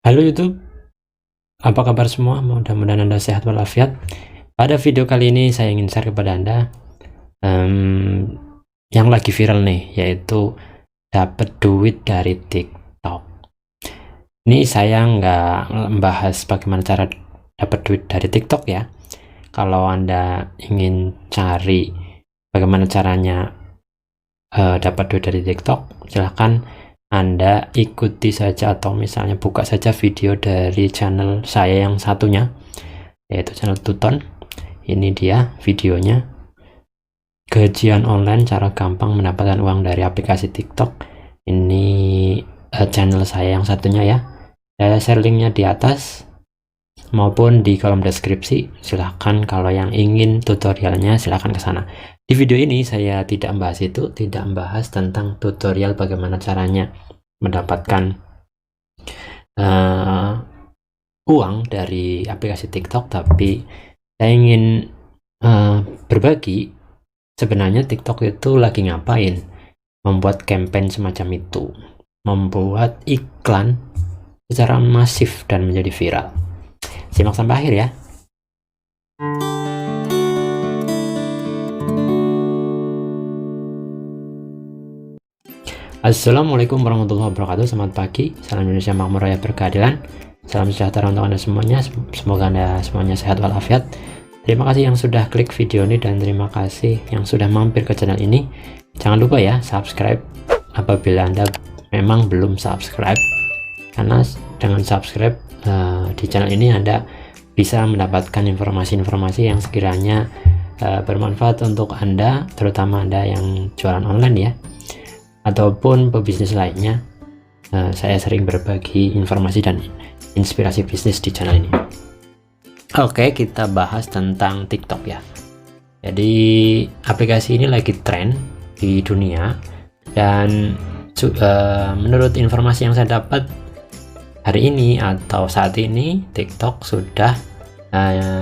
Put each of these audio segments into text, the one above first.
Halo YouTube, apa kabar semua? Mudah-mudahan Anda sehat walafiat. Pada video kali ini saya ingin share kepada Anda yang lagi viral nih, yaitu dapat duit dari TikTok. Ini saya nggak membahas bagaimana cara dapat duit dari TikTok ya. Kalau Anda ingin cari bagaimana caranya dapat duit dari TikTok, silahkan Anda ikuti saja atau misalnya buka saja video dari channel saya yang satunya, yaitu channel Tuton. Ini dia videonya, gajian online cara gampang mendapatkan uang dari aplikasi TikTok. Ini channel saya yang satunya ya. Saya share linknya di atas maupun di kolom deskripsi. Silahkan kalau yang ingin tutorialnya silahkan ke sana. Di video ini saya tidak membahas itu, tidak membahas tentang tutorial bagaimana caranya mendapatkan uang dari aplikasi TikTok, tapi saya ingin berbagi sebenarnya TikTok itu lagi ngapain, membuat campaign semacam itu, membuat iklan secara masif dan menjadi viral. Simak sampai akhir ya. Assalamualaikum warahmatullahi wabarakatuh. Selamat pagi, salam Indonesia makmur raya berkeadilan, salam sejahtera untuk Anda semuanya. Semoga Anda semuanya sehat walafiat. Terima kasih yang sudah klik video ini dan terima kasih yang sudah mampir ke channel ini. Jangan lupa ya subscribe apabila Anda memang belum subscribe, karena dengan subscribe di channel ini Anda bisa mendapatkan informasi-informasi yang sekiranya bermanfaat untuk Anda, terutama Anda yang jualan online ya, ataupun pebisnis lainnya. Saya sering berbagi informasi dan inspirasi bisnis di channel ini. Oke, kita bahas tentang TikTok ya. Jadi aplikasi ini lagi tren di dunia, dan menurut informasi yang saya dapat hari ini atau saat ini, TikTok sudah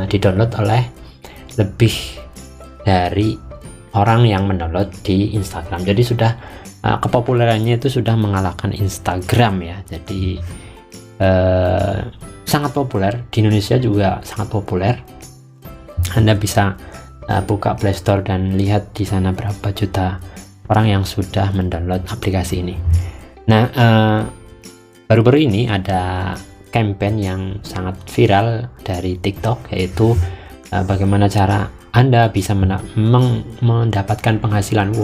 didownload oleh lebih dari orang yang mendownload di Instagram. Jadi sudah kepopulerannya itu sudah mengalahkan Instagram ya. Jadi sangat populer di Indonesia, juga sangat populer. Anda bisa buka Play Store dan lihat di sana berapa juta orang yang sudah mendownload aplikasi ini. Nah, baru-baru ini ada campaign yang sangat viral dari TikTok, yaitu bagaimana cara Anda bisa mendapatkan penghasilan,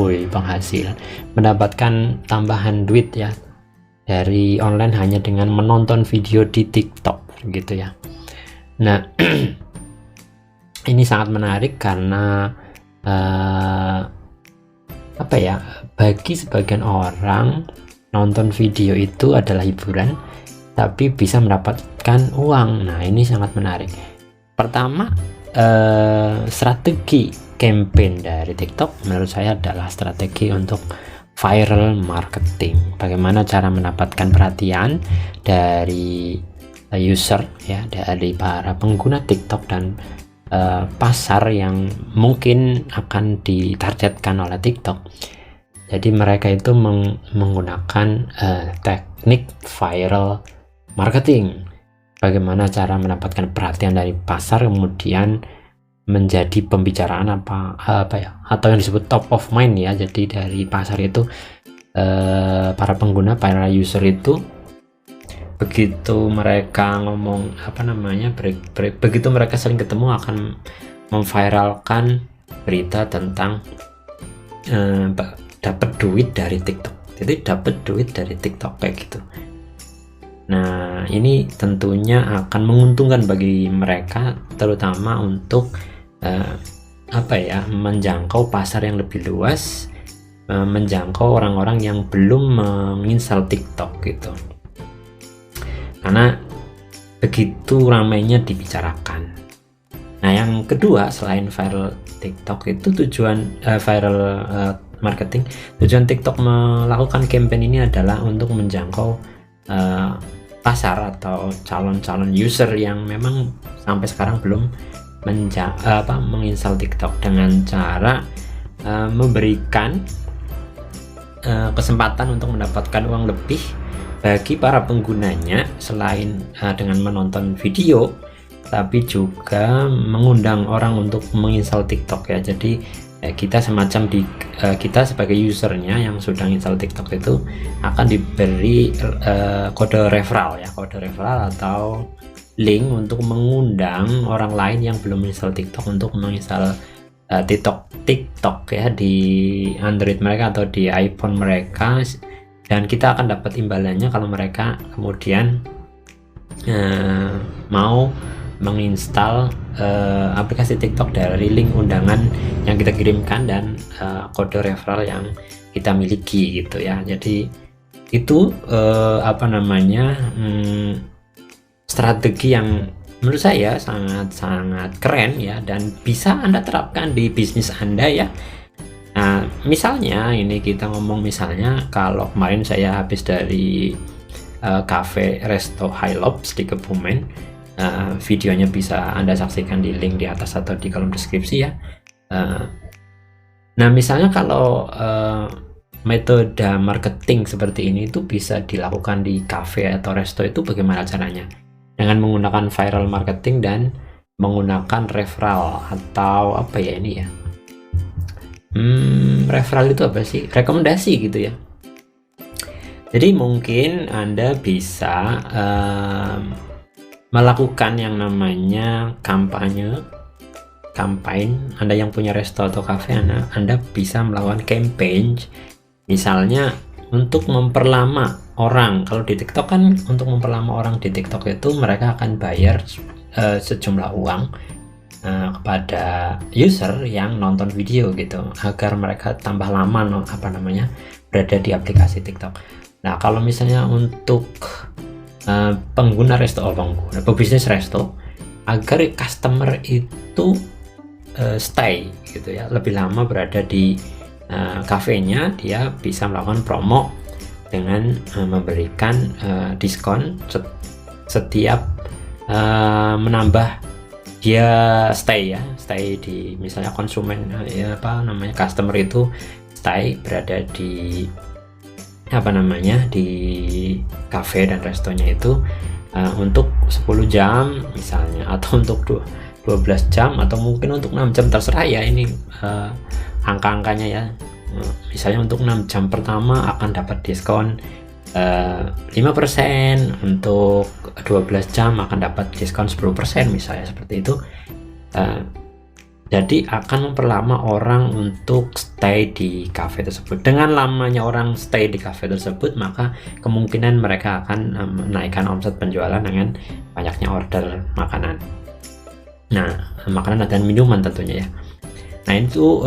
mendapatkan tambahan duit ya dari online hanya dengan menonton video di TikTok gitu ya. Nah, ini sangat menarik karena bagi sebagian orang nonton video itu adalah hiburan, tapi bisa mendapatkan uang. Nah, ini sangat menarik. Pertama, strategi campaign dari TikTok menurut saya adalah strategi untuk viral marketing. Bagaimana cara mendapatkan perhatian dari user ya, dari para pengguna TikTok dan pasar yang mungkin akan ditargetkan oleh TikTok. Jadi mereka itu menggunakan teknik viral marketing. Bagaimana cara mendapatkan perhatian dari pasar, kemudian menjadi pembicaraan atau yang disebut top of mind ya. Jadi dari pasar itu para pengguna, para user itu, begitu mereka ngomong begitu mereka sering ketemu akan memviralkan berita tentang dapat duit dari TikTok. Jadi dapat duit dari TikTok kayak gitu. Nah, ini tentunya akan menguntungkan bagi mereka, terutama untuk menjangkau pasar yang lebih luas, menjangkau orang-orang yang belum menginstal TikTok gitu. Karena begitu ramainya dibicarakan. Nah, yang kedua, selain viral TikTok itu viral marketing, tujuan TikTok melakukan campaign ini adalah untuk menjangkau pasar atau calon-calon user yang memang sampai sekarang belum menginstal TikTok, dengan cara memberikan kesempatan untuk mendapatkan uang lebih bagi para penggunanya selain dengan menonton video, tapi juga mengundang orang untuk menginstal TikTok ya. Jadi kita semacam kita sebagai usernya yang sudah install TikTok itu akan diberi kode referral ya, kode referral atau link untuk mengundang orang lain yang belum install TikTok untuk menginstal TikTok ya di Android mereka atau di iPhone mereka, dan kita akan dapat imbalannya kalau mereka kemudian mau menginstal aplikasi TikTok dari link undangan yang kita kirimkan dan kode referral yang kita miliki gitu ya. Jadi itu strategi yang menurut saya sangat keren ya, dan bisa Anda terapkan di bisnis Anda ya. Nah, misalnya ini kita ngomong, misalnya kalau kemarin saya habis dari cafe resto High Lobs di Kebumen. Videonya bisa Anda saksikan di link di atas atau di kolom deskripsi ya. Nah, misalnya kalau metode marketing seperti ini itu bisa dilakukan di cafe atau resto, itu bagaimana caranya? Dengan menggunakan viral marketing dan menggunakan referral atau apa ya ini ya? Referral itu apa sih? Rekomendasi gitu ya. Jadi mungkin Anda bisa melakukan yang namanya campaign. Anda yang punya resto atau cafe, Anda bisa melakukan campaign, misalnya untuk memperlama orang. Kalau di TikTok kan untuk memperlama orang di TikTok itu mereka akan bayar sejumlah uang kepada user yang nonton video gitu, agar mereka tambah lama berada di aplikasi TikTok. Nah, kalau misalnya untuk pengguna resto, pebisnis resto, agar customer itu stay gitu ya, lebih lama berada di kafenya, dia bisa melakukan promo dengan memberikan diskon setiap menambah dia stay di, misalnya konsumen customer itu stay berada di di cafe dan restonya itu untuk 10 jam misalnya, atau untuk 12 jam, atau mungkin untuk 6 jam, terserah ya ini angka-angkanya ya. Misalnya untuk 6 jam pertama akan dapat diskon 5%, untuk 12 jam akan dapat diskon 10% misalnya, seperti itu. Jadi akan memperlama orang untuk stay di cafe tersebut. Dengan lamanya orang stay di cafe tersebut, maka kemungkinan mereka akan menaikkan omset penjualan dengan banyaknya order makanan. Nah, makanan dan minuman tentunya ya. Nah, itu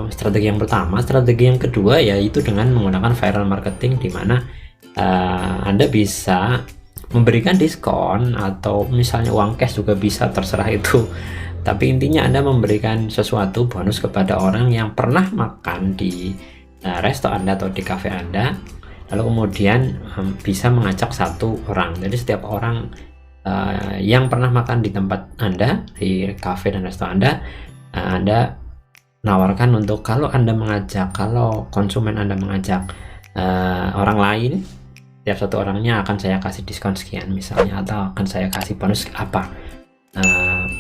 strategi yang pertama. Strategi yang kedua yaitu dengan menggunakan viral marketing, di mana Anda bisa memberikan diskon atau misalnya uang cash juga bisa, terserah itu. Tapi intinya Anda memberikan sesuatu bonus kepada orang yang pernah makan di resto Anda atau di cafe Anda, lalu kemudian bisa mengajak satu orang. Jadi setiap orang yang pernah makan di tempat Anda, di cafe dan resto Anda, Anda nawarkan untuk kalau konsumen Anda mengajak orang lain, tiap satu orangnya akan saya kasih diskon sekian misalnya, atau akan saya kasih bonus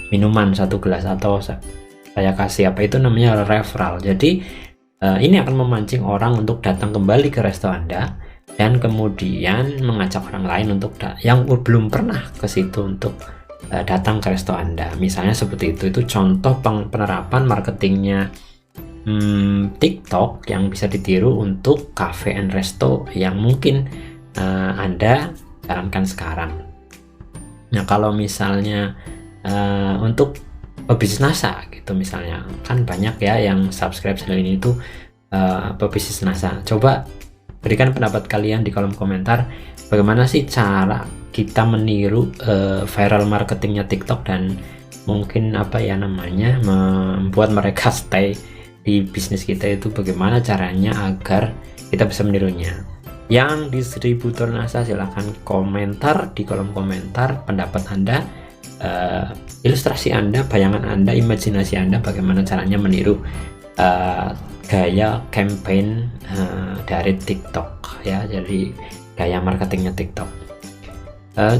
minuman 1 gelas, atau saya kasih itu namanya referral. Jadi ini akan memancing orang untuk datang kembali ke resto Anda, dan kemudian mengajak orang lain untuk yang belum pernah ke situ untuk datang ke resto Anda. Misalnya seperti itu. Itu contoh penerapan marketingnya TikTok yang bisa ditiru untuk cafe and resto yang mungkin Anda jalankan sekarang. Nah, kalau misalnya untuk pebisnis NASA gitu, misalnya kan banyak ya yang subscribe channel ini itu pebisnis NASA. Coba berikan pendapat kalian di kolom komentar, bagaimana sih cara kita meniru viral marketingnya TikTok, dan mungkin membuat mereka stay di bisnis kita itu, bagaimana caranya agar kita bisa menirunya. Yang distributor NASA silahkan komentar di kolom komentar pendapat Anda, ilustrasi Anda, bayangan Anda, imajinasi Anda, bagaimana caranya meniru gaya campaign dari TikTok ya. Jadi gaya marketingnya TikTok.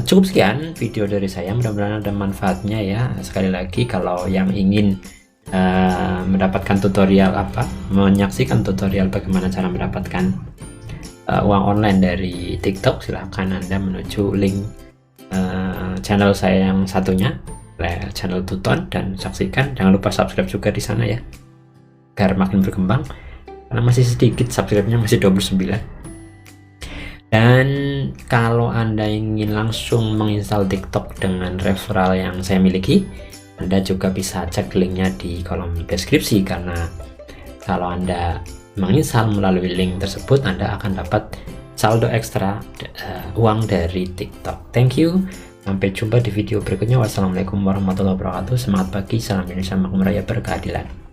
Cukup sekian video dari saya, mudah-mudahan ada manfaatnya ya. Sekali lagi, kalau yang ingin mendapatkan tutorial menyaksikan tutorial bagaimana cara mendapatkan uang online dari TikTok, silahkan Anda menuju link channel saya yang satunya, channel Tuton, dan saksikan. Jangan lupa subscribe juga di sana ya, agar makin berkembang, karena masih sedikit subscribe-nya, masih 29. Dan kalau Anda ingin langsung menginstal TikTok dengan referral yang saya miliki, Anda juga bisa cek linknya di kolom deskripsi, karena kalau Anda menginstal melalui link tersebut, Anda akan dapat saldo ekstra uang dari TikTok. Thank you, sampai jumpa di video berikutnya. Wassalamualaikum warahmatullahi wabarakatuh. Semangat pagi, salam Indonesia, makmur raya, berkeadilan.